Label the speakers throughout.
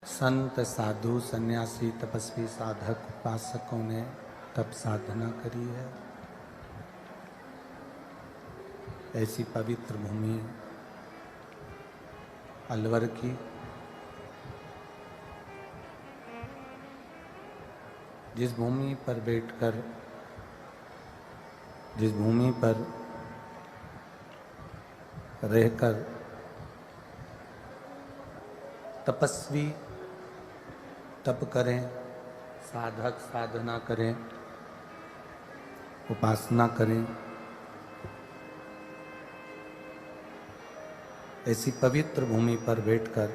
Speaker 1: संत साधु सन्यासी तपस्वी साधक उपासकों ने तप साधना करी है। ऐसी पवित्र भूमि अलवर की जिस भूमि पर बैठकर जिस भूमि पर रहकर तपस्वी तप करें, साधक साधना करें, उपासना करें, ऐसी पवित्र भूमि पर बैठकर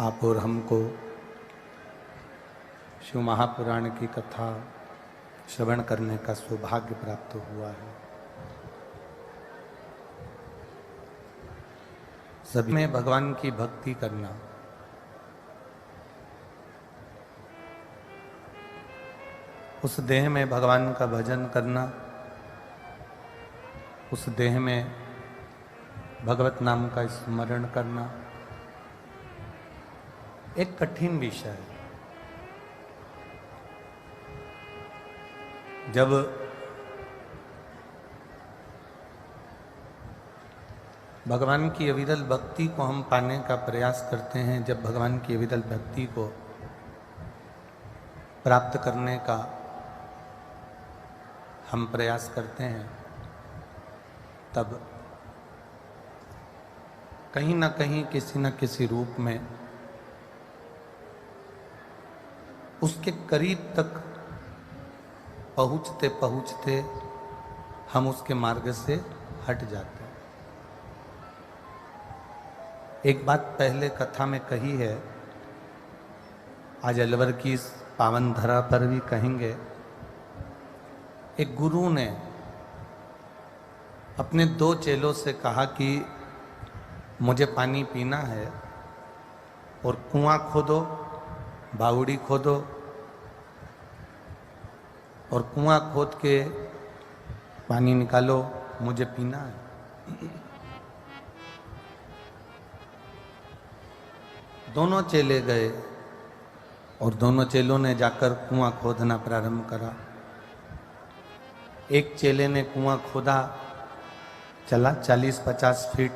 Speaker 1: आप और हमको शिव महापुराण की कथा श्रवण करने का सौभाग्य प्राप्त हुआ है। सभी में भगवान की भक्ति करना, उस देह में भगवान का भजन करना, उस देह में भगवत नाम का स्मरण करना एक कठिन विषय है। जब भगवान की अविरल भक्ति को हम पाने का प्रयास करते हैं, जब भगवान की अविरल भक्ति को प्राप्त करने का हम प्रयास करते हैं, तब कहीं ना कहीं किसी न किसी रूप में उसके करीब तक पहुँचते पहुँचते हम उसके मार्ग से हट जाते हैं। एक बात पहले कथा में कही है, आज अलवर की इस पावन धरा पर भी कहेंगे। एक गुरु ने अपने दो चेलों से कहा कि मुझे पानी पीना है और कुआं खोदो, बावड़ी खोदो और कुआं खोद के पानी निकालो, मुझे पीना है। दोनों चेले गए और दोनों चेलों ने जाकर कुआं खोदना प्रारंभ करा। एक चेले ने कुआं खोदा, चला 40-50 फीट,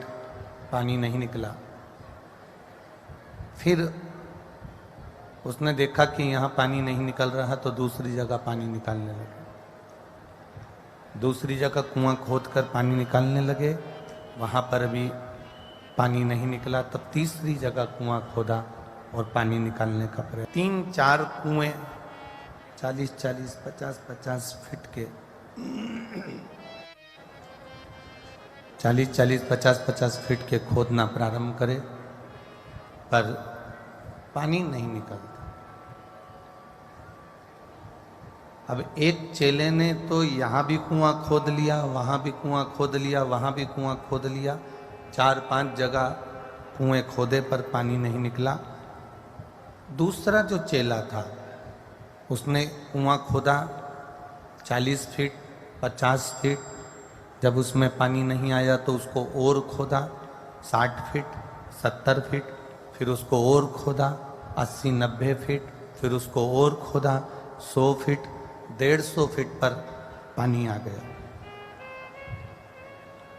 Speaker 1: पानी नहीं निकला। फिर उसने देखा कि यहाँ पानी नहीं निकल रहा, तो दूसरी जगह पानी निकालने लगे। दूसरी जगह कुआं खोदकर पानी निकालने लगे, वहाँ पर भी पानी नहीं निकला। तब तीसरी जगह कुआं खोदा और पानी निकालने का प्रयास। 3-4 कुएं 40-40, 50-50 फीट के 40-40, 50-50 फीट के खोदना प्रारंभ करे, पर पानी नहीं निकलता। अब एक चेले ने तो यहाँ भी कुआं खोद लिया, वहाँ भी कुआं खोद लिया, वहाँ भी कुआं खोद लिया, 4-5 जगह कुएं खोदे पर पानी नहीं निकला। दूसरा जो चेला था उसने कुआं खोदा 40 फीट, 50 फीट, जब उसमें पानी नहीं आया तो उसको और खोदा 60 फीट, 70 फीट, फिर उसको और खोदा 80-90 फीट, फिर उसको और खोदा 100 फीट, 150 फीट पर पानी आ गया।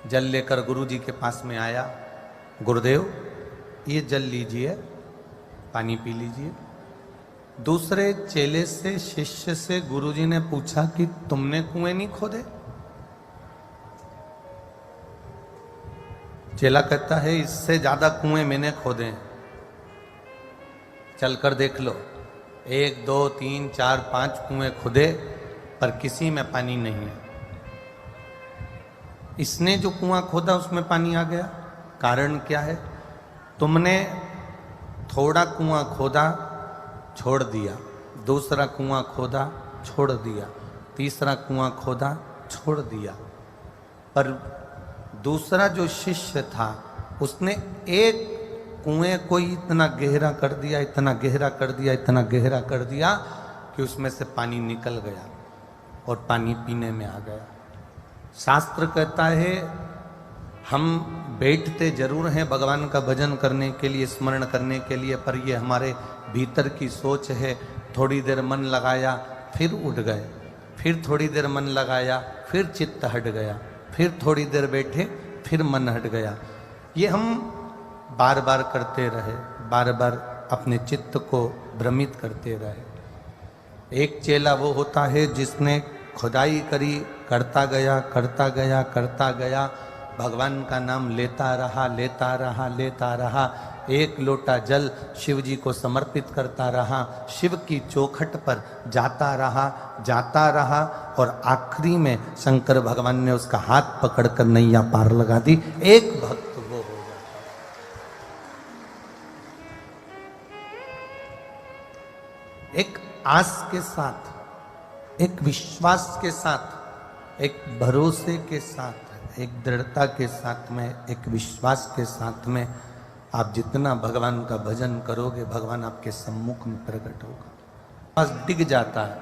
Speaker 1: जल लेकर गुरु जी के पास में आया, गुरुदेव ये जल लीजिए, पानी पी लीजिए। दूसरे चेले से, शिष्य से गुरुजी ने पूछा कि तुमने कुएं नहीं खोदे? चेला कहता है इससे ज्यादा कुएं मैंने खोदे हैं, चलकर देख लो। 1, 2, 3, 4, 5 कुएं खुदे, पर किसी में पानी नहीं है। इसने जो कुआं खोदा उसमें पानी आ गया। कारण क्या है? तुमने थोड़ा कुआं खोदा, छोड़ दिया, दूसरा कुआं खोदा, छोड़ दिया, तीसरा कुआं खोदा, छोड़ दिया। पर दूसरा जो शिष्य था उसने एक कुएं को इतना गहरा कर दिया, इतना गहरा कर दिया, इतना गहरा कर दिया कि उसमें से पानी निकल गया और पानी पीने में आ गया। शास्त्र कहता है हम बैठते जरूर हैं भगवान का भजन करने के लिए, स्मरण करने के लिए, पर ये हमारे भीतर की सोच है। थोड़ी देर मन लगाया फिर उठ गए, फिर थोड़ी देर मन लगाया फिर चित्त हट गया, फिर थोड़ी देर बैठे फिर मन हट गया। ये हम बार बार करते रहे, बार बार अपने चित्त को भ्रमित करते रहे। एक चेला वो होता है जिसने खुदाई करी, करता गया करता गया करता गया, भगवान का नाम लेता रहा लेता रहा लेता रहा, एक लोटा जल शिव जी को समर्पित करता रहा, शिव की चौखट पर जाता रहा और आखिरी में शंकर भगवान ने उसका हाथ पकड़कर नैया पार लगा दी। एक भक्त वो हो जाता। एक आस के साथ, एक विश्वास के साथ, एक भरोसे के साथ, एक दृढ़ता के साथ में, एक विश्वास के साथ में आप जितना भगवान का भजन करोगे, भगवान आपके सम्मुख में प्रकट होगा। बस डिग जाता है,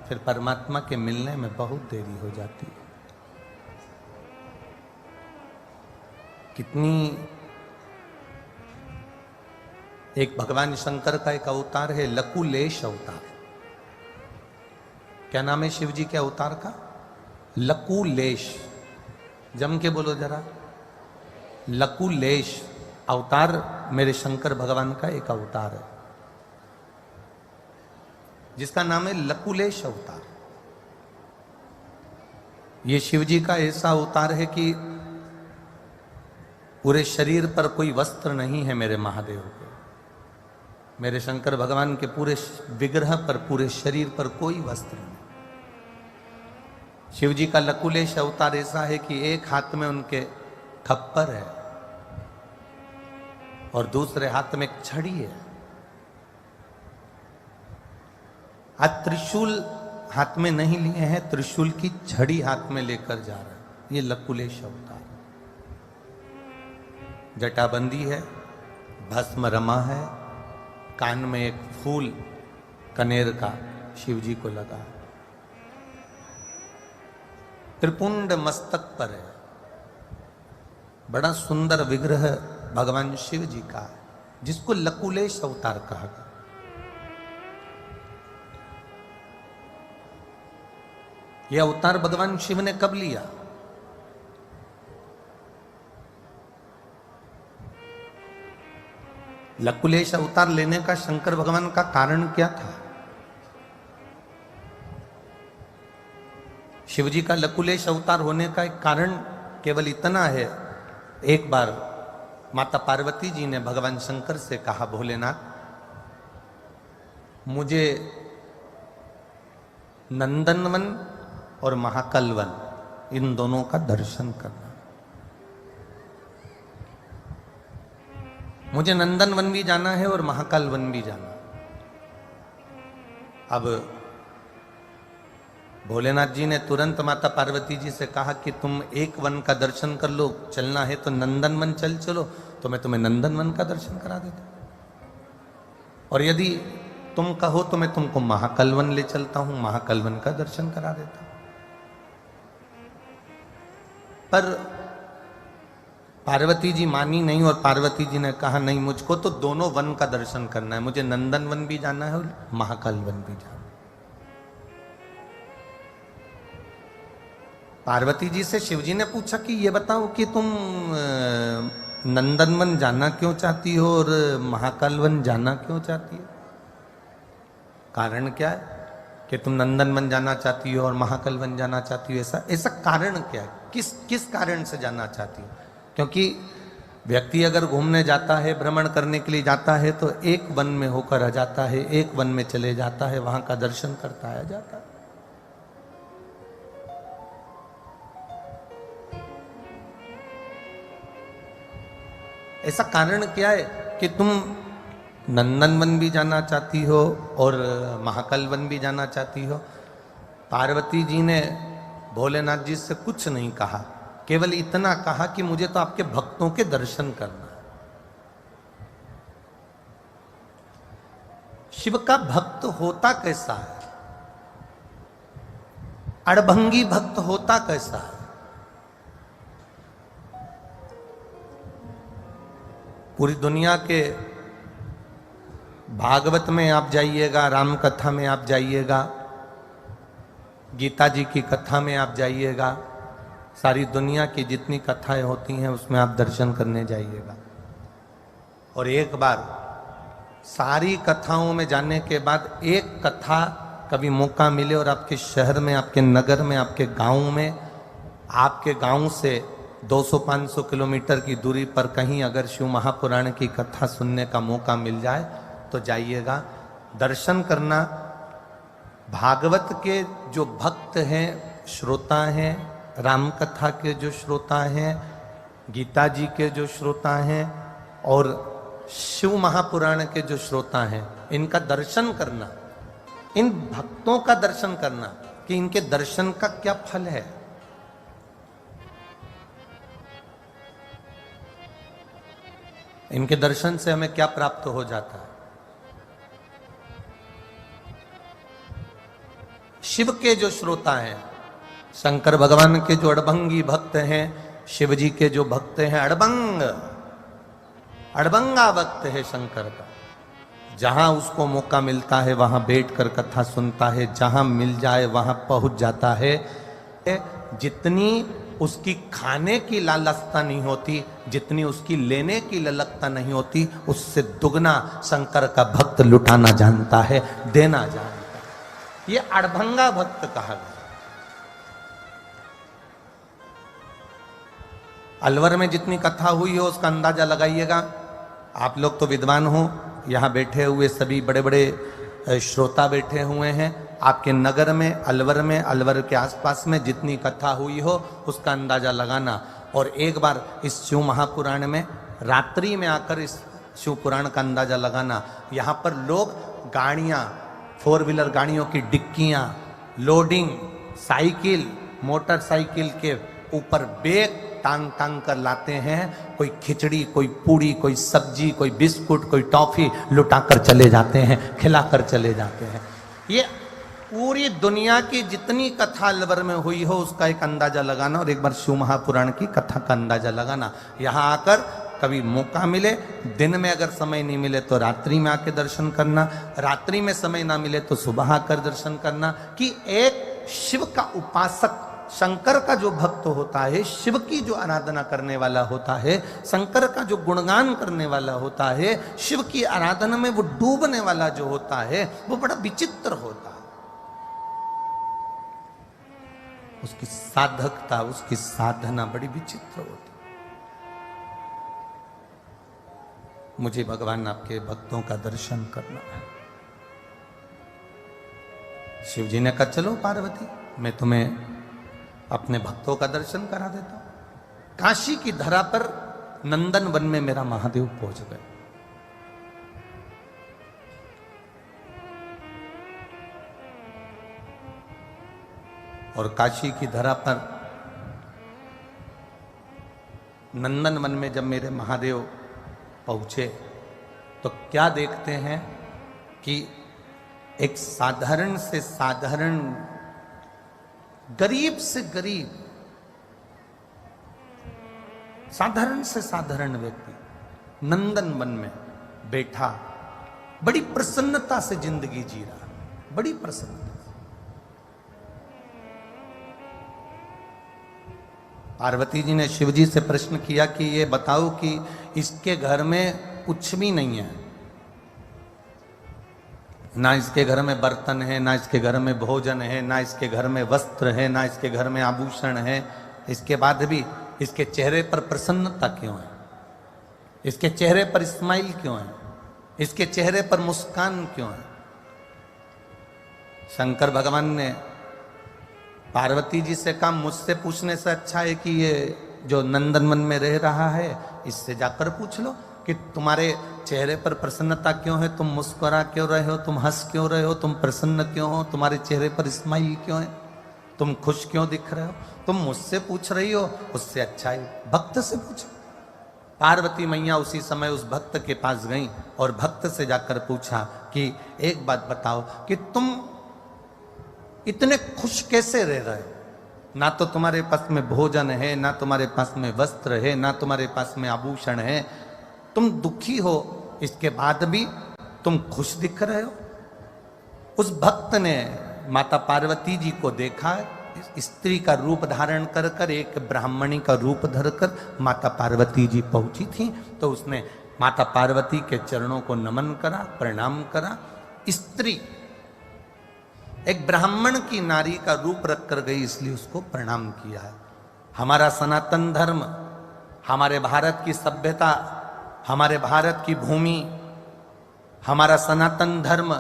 Speaker 1: फिर परमात्मा के मिलने में बहुत देरी हो जाती है। कितनी एक भगवान शंकर का एक अवतार है लकुलेश अवतार। क्या नाम है शिव जी के अवतार का? लकुलेश। जम के बोलो जरा, लकुलेश अवतार मेरे शंकर भगवान का एक अवतार है जिसका नाम है लकुलेश अवतार। ये शिव जी का ऐसा अवतार है कि पूरे शरीर पर कोई वस्त्र नहीं है मेरे महादेव के, मेरे शंकर भगवान के पूरे विग्रह पर, पूरे शरीर पर कोई वस्त्र नहीं। शिव जी का लकुलेश अवतार ऐसा है कि एक हाथ में उनके खप्पर है और दूसरे हाथ में एक छड़ी है। आज त्रिशूल हाथ में नहीं लिए हैं, त्रिशूल की छड़ी हाथ में लेकर जा रहा है। ये लकुलेश अवतार। जटाबंदी है, भस्म रमा है, कान में एक फूल कनेर का शिव जी को लगा है, त्रिपुंड मस्तक पर है। बड़ा सुंदर विग्रह भगवान शिव जी का है जिसको लकुलेश अवतार कहा गया। यह अवतार भगवान शिव ने कब लिया? लकुलेश अवतार लेने का शंकर भगवान का कारण क्या था? शिव जी का लकुलेश अवतार होने का एक कारण केवल इतना है। एक बार माता पार्वती जी ने भगवान शंकर से कहा, भोलेनाथ मुझे नंदनवन और महाकाल इन दोनों का दर्शन करना। मुझे नंदनवन भी जाना है और महाकाल वन भी जाना। अब भोलेनाथ जी ने तुरंत माता पार्वती जी से कहा कि तुम एक वन का दर्शन कर लो, चलना है तो नंदनवन चलो, तो मैं तुम्हें नंदनवन का दर्शन करा देता, और यदि तुम कहो तो मैं तुमको महाकाल वन ले चलता हूं, महाकाल वन का दर्शन करा देता। पर पार्वती जी मानी नहीं और पार्वती जी ने कहा नहीं, मुझको तो दोनों वन का दर्शन करना है, मुझे नंदन वन भी जाना है और महाकाल वन भी जाना है। पार्वती जी से शिवजी ने पूछा कि ये बताओ कि तुम नंदनवन जाना क्यों चाहती हो और महाकाल वन जाना क्यों चाहती हो? कारण क्या है कि तुम नंदनवन जाना चाहती हो और महाकाल वन जाना चाहती हो? ऐसा कारण क्या है? किस कारण से जाना चाहती हो? क्योंकि व्यक्ति अगर घूमने जाता है, भ्रमण करने के लिए जाता है, तो एक वन में होकर आ जाता है, एक वन में चले जाता है, वहां का दर्शन करता आ जाता है। ऐसा कारण क्या है कि तुम नंदनवन भी जाना चाहती हो और महाकाल वन भी जाना चाहती हो? पार्वती जी ने भोलेनाथ जी से कुछ नहीं कहा, केवल इतना कहा कि मुझे तो आपके भक्तों के दर्शन करना है। शिव का भक्त होता कैसा है? अड़भंगी भक्त होता कैसा है? पूरी दुनिया के भागवत में आप जाइएगा, राम कथा में आप जाइएगा, गीता जी की कथा में आप जाइएगा, सारी दुनिया की जितनी कथाएं होती हैं उसमें आप दर्शन करने जाइएगा। और एक बार सारी कथाओं में जाने के बाद एक कथा कभी मौका मिले और आपके शहर में, आपके नगर में, आपके गांव में, आपके गांव से 200-500 किलोमीटर की दूरी पर कहीं अगर शिव महापुराण की कथा सुनने का मौका मिल जाए तो जाइएगा, दर्शन करना। भागवत के जो भक्त हैं, श्रोता हैं, राम कथा के जो श्रोता हैं, गीता जी के जो श्रोता हैं और शिव महापुराण के जो श्रोता हैं, इनका दर्शन करना, इन भक्तों का दर्शन करना कि इनके दर्शन का क्या फल है। इनके दर्शन से हमें क्या प्राप्त हो जाता है। शिव के जो श्रोता हैं, शंकर भगवान के जो अड़भंगी भक्त हैं, शिव जी के जो भक्त हैं, अड़भंगा भक्त है शंकर का। जहां उसको मौका मिलता है वहां बैठकर कथा सुनता है, जहां मिल जाए वहां पहुंच जाता है। जितनी उसकी खाने की लालसता नहीं होती, जितनी उसकी लेने की ललकता नहीं होती, उससे दुगना शंकर का भक्त लुटाना जानता है, देना जानता है। ये अड़भंगा भक्त कहा गया। अलवर में जितनी कथा हुई हो उसका अंदाजा लगाइएगा। आप लोग तो विद्वान हो, यहाँ बैठे हुए सभी बड़े बड़े श्रोता बैठे हुए हैं। आपके नगर में, अलवर के आसपास में जितनी कथा हुई हो उसका अंदाजा लगाना। और एक बार इस शिव महापुराण में रात्रि में आकर इस शिव पुराण का अंदाजा लगाना। यहाँ पर लोग गाड़ियाँ, 4 व्हीलर गाड़ियों की डिक्कियाँ, लोडिंग, साइकिल, मोटरसाइकिल के ऊपर बैग टांग टांग कर लाते हैं। कोई खिचड़ी, कोई पूड़ी, कोई सब्जी, कोई बिस्कुट, कोई टॉफी लुटाकर चले जाते हैं, खिलाकर चले जाते हैं। ये पूरी दुनिया की जितनी कथा अलवर में हुई हो उसका एक अंदाजा लगाना और एक बार शिव महापुराण की कथा का अंदाजा लगाना। यहाँ आकर कभी मौका मिले, दिन में अगर समय नहीं मिले तो रात्रि में आके दर्शन करना, रात्रि में समय ना मिले तो सुबह आकर दर्शन करना। कि एक शिव का उपासक, शंकर का जो भक्त होता है, शिव की जो आराधना करने वाला होता है, शंकर का जो गुणगान करने वाला होता है, शिव की आराधना में वो डूबने वाला जो होता है, वो बड़ा विचित्र होता है। उसकी साधकता, उसकी साधना बड़ी विचित्र होती। मुझे भगवान आपके भक्तों का दर्शन करना है। शिव जी ने कहा चलो पार्वती, मैं तुम्हें अपने भक्तों का दर्शन करा देता हूं। काशी की धरा पर नंदन वन में मेरा महादेव पहुंच गए। और काशी की धरा पर नंदन वन में जब मेरे महादेव पहुंचे तो क्या देखते हैं कि एक साधारण से साधारण, गरीब से गरीब, साधारण से साधारण व्यक्ति नंदन वन में बैठा बड़ी प्रसन्नता से जिंदगी जी रहा, बड़ी प्रसन्नता। पार्वती जी ने शिव जी से प्रश्न किया कि ये बताओ कि इसके घर में कुछ भी नहीं है, ना इसके घर में बर्तन है, ना इसके घर में भोजन है, ना इसके घर में वस्त्र है, ना इसके घर में आभूषण है, इसके बाद भी इसके चेहरे पर प्रसन्नता क्यों है? इसके चेहरे पर स्माइल क्यों है? इसके चेहरे पर मुस्कान क्यों है? शंकर भगवान ने पार्वती जी से कहा मुझसे पूछने से अच्छा है कि ये जो नंदनवन में रह रहा है इससे जाकर पूछ लो कि तुम्हारे चेहरे पर प्रसन्नता क्यों है, तुम मुस्कुरा क्यों रहे हो, तुम हंस क्यों रहे हो, तुम प्रसन्न क्यों हो, तुम्हारे चेहरे पर स्माइल क्यों है, तुम खुश क्यों दिख रहे हो? तुम मुझसे पूछ रही हो, उससे अच्छा है भक्त से पूछो। पार्वती मैया उसी समय उस भक्त के पास गई और भक्त से जाकर पूछा कि एक बात बताओ कि तुम इतने खुश कैसे रह रहे हो? ना तो तुम्हारे पास में भोजन है, ना तुम्हारे पास में वस्त्र है, ना तुम्हारे पास में आभूषण है, तुम दुखी हो, इसके बाद भी तुम खुश दिख रहे हो। उस भक्त ने माता पार्वती जी को देखा, स्त्री का रूप धारण कर कर, एक ब्राह्मणी का रूप धरकर माता पार्वती जी पहुंची थी। तो उसने माता पार्वती के चरणों को नमन करा, प्रणाम करा। स्त्री एक ब्राह्मण की नारी का रूप रख कर गई, इसलिए उसको प्रणाम किया है। हमारा सनातन धर्म, हमारे भारत की सभ्यता, हमारे भारत की भूमि, हमारा सनातन धर्म,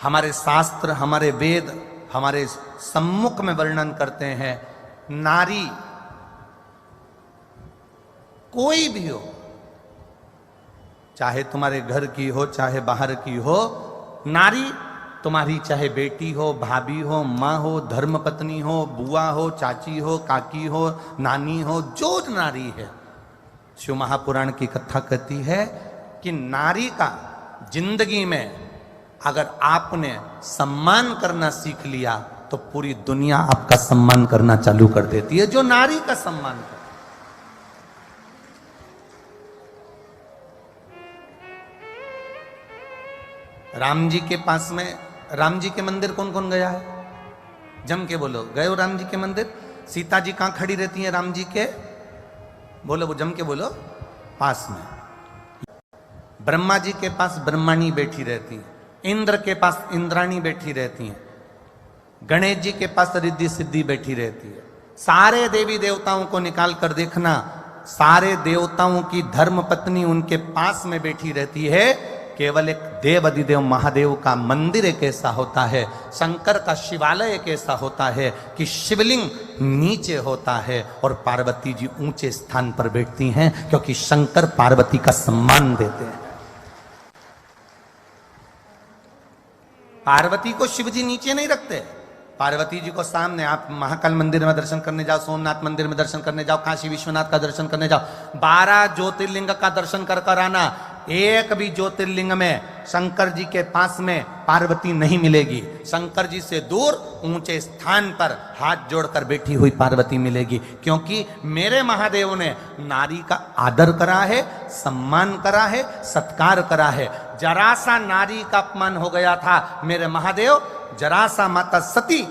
Speaker 1: हमारे शास्त्र, हमारे वेद हमारे सम्मुख में वर्णन करते हैं, नारी कोई भी हो, चाहे तुम्हारे घर की हो चाहे बाहर की हो, नारी तुम्हारी चाहे बेटी हो, भाभी हो, माँ हो, धर्म पत्नी हो, बुआ हो, चाची हो, काकी हो, नानी हो, जो नारी है, शिव महापुराण की कथा कहती है कि नारी का जिंदगी में अगर आपने सम्मान करना सीख लिया तो पूरी दुनिया आपका सम्मान करना चालू कर देती है, जो नारी का सम्मान कर। राम जी के पास में, राम जी के मंदिर कौन कौन गया है? जम के बोलो, गए हो राम जी के मंदिर? सीता जी कहां खड़ी रहती हैं राम जी के? बोलो, वो जम के बोलो, पास में। ब्रह्मा जी के पास ब्रह्माणी बैठी रहती है, इंद्र के पास इंद्राणी बैठी रहती है, गणेश जी के पास रिद्धि सिद्धि बैठी रहती है। सारे देवी देवताओं को निकाल कर देखना, सारे देवताओं की धर्म पत्नी उनके पास में बैठी रहती है। केवल एक देव अधिदेव महादेव का मंदिर एक ऐसा होता है, शंकर का शिवालय एक ऐसा होता है कि शिवलिंग नीचे होता है और पार्वती जी ऊंचे स्थान पर बैठती हैं, क्योंकि शंकर पार्वती का सम्मान देते हैं। पार्वती को शिव जी नीचे नहीं रखते, पार्वती जी को सामने। आप महाकाल मंदिर में दर्शन करने जाओ, सोमनाथ मंदिर में दर्शन करने जाओ, काशी विश्वनाथ का दर्शन करने जाओ, 12 ज्योतिर्लिंग का दर्शन कर कर आना, एक भी ज्योतिर्लिंग में शंकर जी के पास में पार्वती नहीं मिलेगी। शंकर जी से दूर ऊंचे स्थान पर हाथ जोड़कर बैठी हुई पार्वती मिलेगी, क्योंकि मेरे महादेव ने नारी का आदर करा है, सम्मान करा है, सत्कार करा है। जरा सा नारी का अपमान हो गया था, मेरे महादेव जरा सा माता सती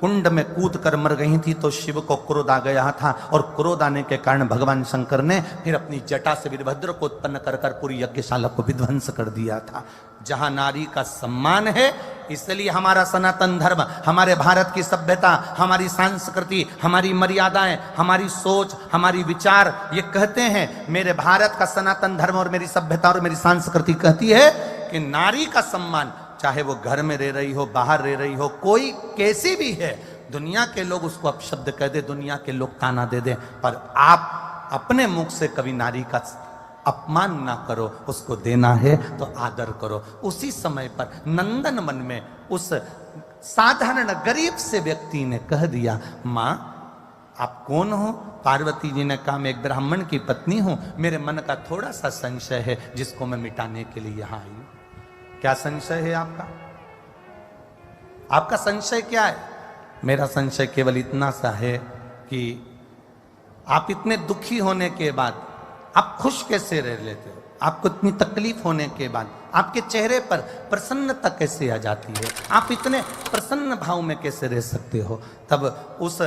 Speaker 1: कुंड में कूद कर मर गई थी तो शिव को क्रोध आ गया था, और क्रोध आने के कारण भगवान शंकर ने फिर अपनी जटा से वीरभद्र को उत्पन्न कर कर पूरी यज्ञशाला को विध्वंस कर दिया था। जहां नारी का सम्मान है, इसलिए हमारा सनातन धर्म, हमारे भारत की सभ्यता, हमारी संस्कृति, हमारी मर्यादाएं, हमारी सोच, हमारी विचार ये कहते हैं, मेरे भारत का सनातन धर्म और मेरी सभ्यता और मेरी संस्कृति कहती है कि नारी का सम्मान, चाहे वो घर में रह रही हो, बाहर रह रही हो, कोई कैसी भी है, दुनिया के लोग उसको अपशब्द कह दे, दुनिया के लोग ताना दे दें, पर आप अपने मुख से कभी नारी का अपमान ना करो, उसको देना है तो आदर करो। उसी समय पर नंदन वन में उस साधारण गरीब से व्यक्ति ने कह दिया, माँ आप कौन हो? पार्वती जी ने कहा, मैं एक ब्राह्मण की पत्नी हूं, मेरे मन का थोड़ा सा संशय है जिसको मैं मिटाने के लिए यहां आई हूं। क्या संशय है आपका? आपका संशय क्या है? मेरा संशय केवल इतना सा है कि आप इतने दुखी होने के बाद आप खुश कैसे रह लेते हो? आपको इतनी तकलीफ होने के बाद आपके चेहरे पर प्रसन्नता कैसे आ जाती है? आप इतने प्रसन्न भाव में कैसे रह सकते हो? तब उस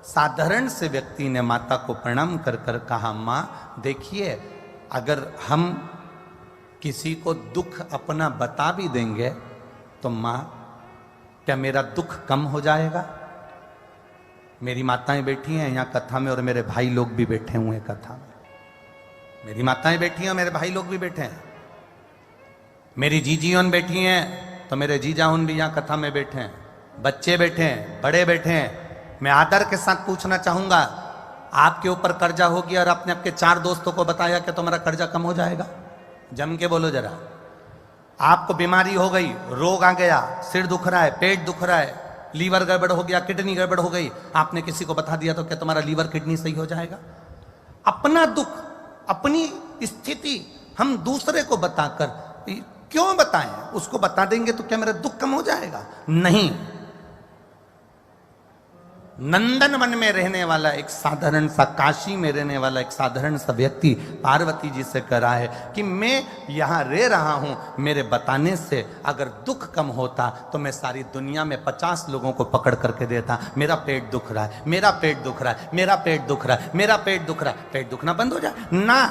Speaker 1: साधारण से व्यक्ति ने माता को प्रणाम कर कर कहा, माँ देखिए, अगर हम किसी को दुख अपना बता भी देंगे तो माँ क्या मेरा दुख कम हो जाएगा? मेरी माताएं बैठी हैं यहाँ कथा में और मेरे भाई लोग भी बैठे हुए हैं कथा में। मेरी माताएं बैठी हैं, मेरे भाई लोग भी बैठे हैं, मेरी जीजीओन बैठी हैं तो मेरे जीजाउन भी यहाँ कथा में बैठे हैं, बच्चे बैठे हैं, बड़े बैठे हैं। मैं आदर के साथ पूछना चाहूंगा, आपके ऊपर कर्जा हो गया और आपने आपके 4 दोस्तों को बताया कि तुम्हारा कर्जा कम हो जाएगा? जम के बोलो जरा। आपको बीमारी हो गई, रोग आ गया, सिर दुख रहा है, पेट दुख रहा है, लीवर गड़बड़ हो गया, किडनी गड़बड़ हो गई, आपने किसी को बता दिया तो क्या तुम्हारा लीवर किडनी सही हो जाएगा? अपना दुख, अपनी स्थिति हम दूसरे को बताकर क्यों बताएं? उसको बता देंगे तो क्या मेरा दुख कम हो जाएगा? नहीं, नंदन वन में रहने वाला एक साधारण सा, काशी में रहने वाला एक साधारण सा व्यक्ति पार्वती जी से कह रहा है कि मैं यहाँ रह रहा हूँ, मेरे बताने से अगर दुख कम होता तो मैं सारी दुनिया में 50 लोगों को पकड़ करके देता। मेरा पेट दुख रहा है, मेरा पेट दुख रहा है, मेरा पेट दुख रहा है, मेरा पेट दुख रहा है। पेट दुखना बंद हो जाए ना।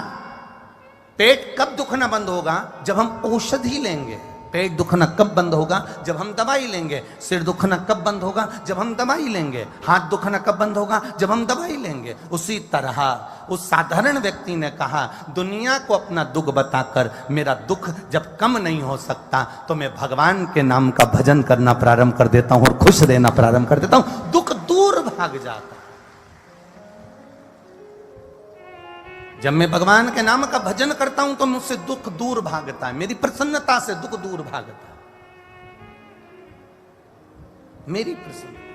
Speaker 1: पेट कब दुखना बंद होगा? जब हम औषधि लेंगे। पेट दुखना कब बंद होगा? जब हम दवाई लेंगे। सिर दुखना कब बंद होगा? जब हम दवाई लेंगे। हाथ दुखना कब बंद होगा? जब हम दवाई लेंगे। उसी तरह उस साधारण व्यक्ति ने कहा, दुनिया को अपना दुख बताकर मेरा दुख जब कम नहीं हो सकता तो मैं भगवान के नाम का भजन करना प्रारंभ कर देता हूं और खुश रहना प्रारंभ कर देता हूं। दुख दूर भाग जाता। जब मैं भगवान के नाम का भजन करता हूं तो मुझसे दुख दूर भागता है। मेरी प्रसन्नता से दुख दूर भागता है। मेरी प्रसन्नता।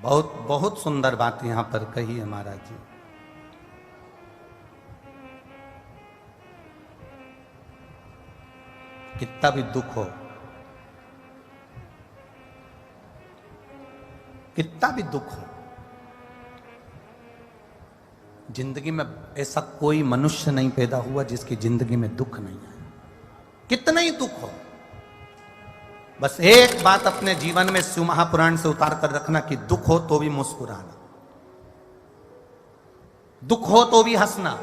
Speaker 1: बहुत बहुत सुंदर बात यहां पर कही है महाराज जी। कितना भी दुख हो, कितना भी दुख हो, जिंदगी में ऐसा कोई मनुष्य नहीं पैदा हुआ जिसकी जिंदगी में दुख नहीं आया। कितना ही दुख हो, बस एक बात अपने जीवन में शिव महापुराण से उतार कर रखना कि दुख हो तो भी मुस्कुराना, दुख हो तो भी हंसना।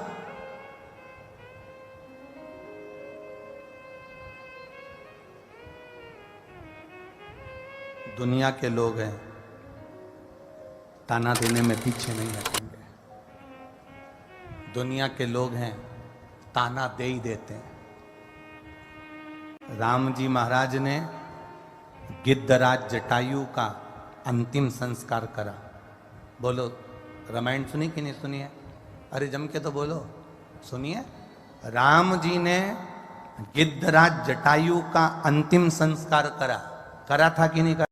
Speaker 1: दुनिया के लोग हैं, ताना देने में पीछे नहीं हटेंगे। दुनिया के लोग हैं, ताना दे ही देते हैं। राम जी महाराज ने गिद्धराज जटायु का अंतिम संस्कार करा। बोलो, रामायण सुनी कि नहीं सुनी है? अरे जम के तो बोलो, सुनिए। राम जी ने गिद्धराज जटायु का अंतिम संस्कार करा था कि नहीं करा?